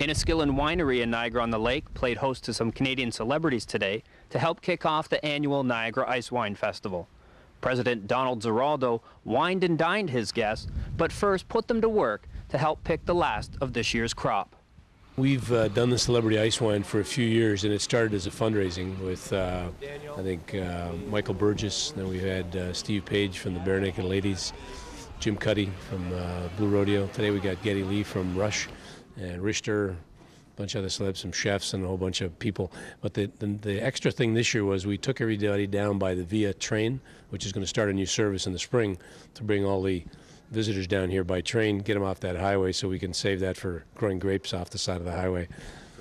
Inniskillin Winery in Niagara-on-the-Lake played host to some Canadian celebrities today to help kick off the annual Niagara Icewine Festival. President Donald Zeraldo wined and dined his guests, but first put them to work to help pick the last of this year's crop. We've done the Celebrity Ice Wine for a few years, and it started as a fundraising with, I think, Michael Burgess. Then we had Steve Page from the Bare Naked Ladies, Jim Cuddy from Blue Rodeo. Today we got Geddy Lee from Rush, and Richter, a bunch of other celebs, some chefs, and a whole bunch of people. But the extra thing this year was we took everybody down by the Via train, which is going to start a new service in the spring to bring all the visitors down here by train, get them off that highway so we can save that for growing grapes off the side of the highway.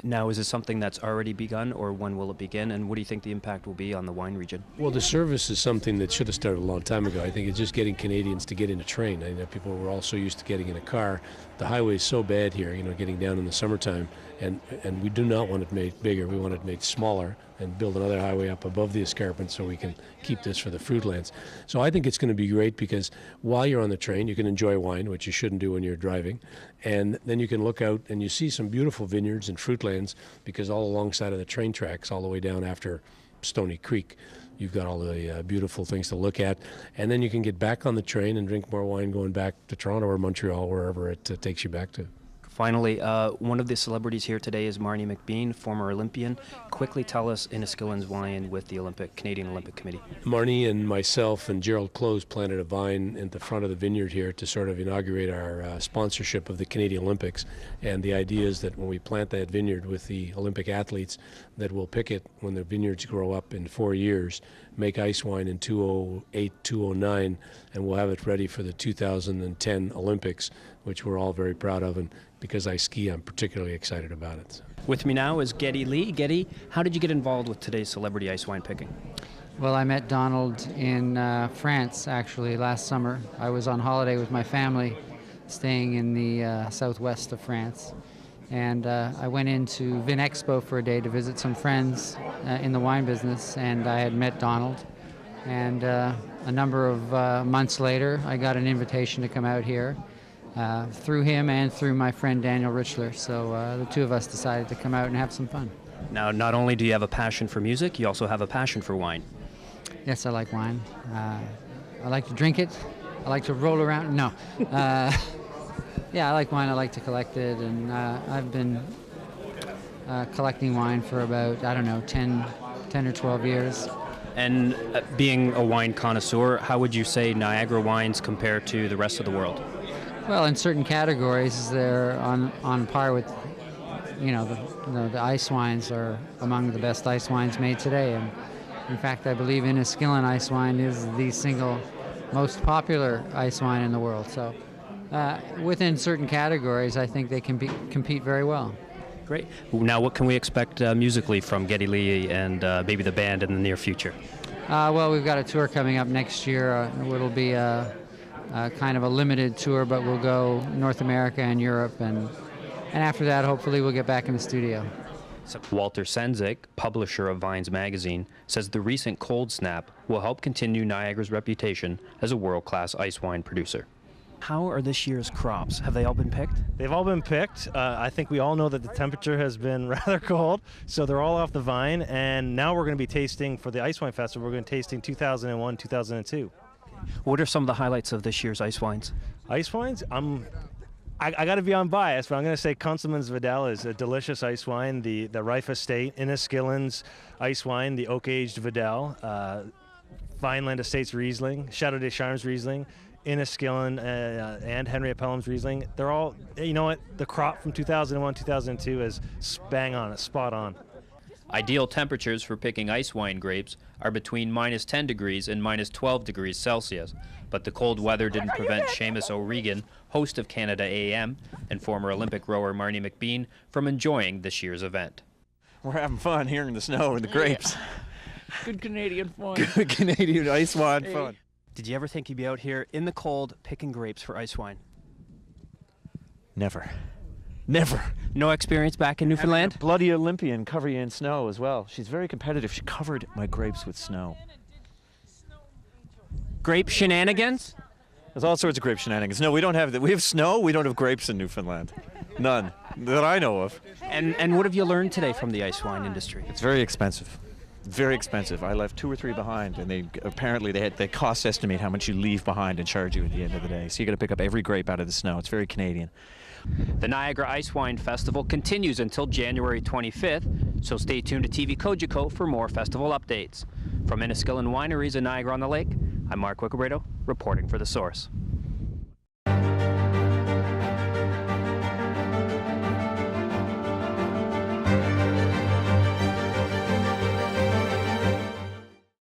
Now, is this something that's already begun, or when will it begin, and what do you think the impact will be on the wine region? Well, the service is something that should have started a long time ago. I think it's just getting Canadians to get in a train. I know people were all so used to getting in a car. The highway is so bad here, getting down in the summertime, and we do not want it made bigger. We want it made smaller and build another highway up above the escarpment so we can keep this for the fruitlands. So I think it's going to be great because while you're on the train, you can enjoy wine, which you shouldn't do when you're driving, and then you can look out and you see some beautiful vineyards and fruitlands because all alongside of the train tracks, all the way down after Stony Creek, you've got all the beautiful things to look at, and then you can get back on the train and drink more wine going back to Toronto or Montreal, wherever it takes you back to. Finally, one of the celebrities here today is Marnie McBean, former Olympian. Quickly tell us Inniskillin's wine with the Canadian Olympic Committee. Marnie and myself and Gerald Close planted a vine at the front of the vineyard here to sort of inaugurate our sponsorship of the Canadian Olympics. And the idea is that when we plant that vineyard with the Olympic athletes, that we'll pick it when the vineyards grow up in 4 years, make ice wine in 2008, 2009, and we'll have it ready for the 2010 Olympics, which we're all very proud of. And because I ski, I'm particularly excited about it. With me now is Geddy Lee. Geddy, how did you get involved with today's celebrity ice wine picking? Well, I met Donald in France, actually, last summer. I was on holiday with my family, staying in the southwest of France. And I went into Vin Expo for a day to visit some friends in the wine business, and I had met Donald. And a number of months later, I got an invitation to come out here. Through him and through my friend Daniel Richler. So the two of us decided to come out and have some fun. Now, not only do you have a passion for music, you also have a passion for wine. Yes, I like wine. I like to drink it. I like to roll around. No. Yeah, I like wine. I like to collect it. And I've been collecting wine for about, 10 or 12 years. And being a wine connoisseur, how would you say Niagara wines compare to the rest of the world? Well, in certain categories, they're on par with, the ice wines are among the best ice wines made today. And in fact, I believe Inniskillin ice wine is the single most popular ice wine in the world. So within certain categories, I think they can compete very well. Great. Now, what can we expect musically from Geddy Lee and maybe the band in the near future? Well, we've got a tour coming up next year. It'll be kind of a limited tour, but we'll go North America and Europe, and after that, hopefully, we'll get back in the studio. So Walter Sendzik, publisher of Vines magazine, says the recent cold snap will help continue Niagara's reputation as a world-class ice wine producer. How are this year's crops? Have they all been picked? They've all been picked. I think we all know that the temperature has been rather cold, so they're all off the vine, and now we're going to be tasting, for the Icewine Festival, we're going to be tasting 2001, 2002. What are some of the highlights of this year's ice wines? Ice wines? I got to be unbiased, but I'm going to say Consommans Vidal is a delicious ice wine. The Rife Estate, Inniskillin's ice wine, the oak-aged Vidal, Vineland Estates Riesling, Chateau des Charmes Riesling, Inniskillin and Henriette Pelham's Riesling. They're all, you know what, the crop from 2001, 2002 is bang on, it's spot on. Ideal temperatures for picking ice wine grapes are between -10 degrees and -12 degrees Celsius, but the cold weather didn't prevent Seamus O'Regan, host of Canada AM, and former Olympic rower Marnie McBean from enjoying this year's event. We're having fun here in the snow and the grapes. Good Canadian fun. Good Canadian ice wine fun. Did you ever think you'd be out here in the cold picking grapes for ice wine? Never. Never. No experience back in Newfoundland? Bloody Olympian cover you in snow as well. She's very competitive. She covered my grapes with snow. Grape shenanigans? There's all sorts of grape shenanigans. No, we don't have that. We have snow. We don't have grapes in Newfoundland. None. that I know of. And what have you learned today from the ice wine industry? It's very expensive. Very expensive. I left 2 or 3 behind, and they cost estimate how much you leave behind and charge you at the end of the day. So you got to pick up every grape out of the snow. It's very Canadian. The Niagara Icewine Festival continues until January 25th, so stay tuned to TV Kojiko for more festival updates. From Inniskillin Wineries in Niagara-on-the-Lake, I'm Mark Wikobrado, reporting for The Source.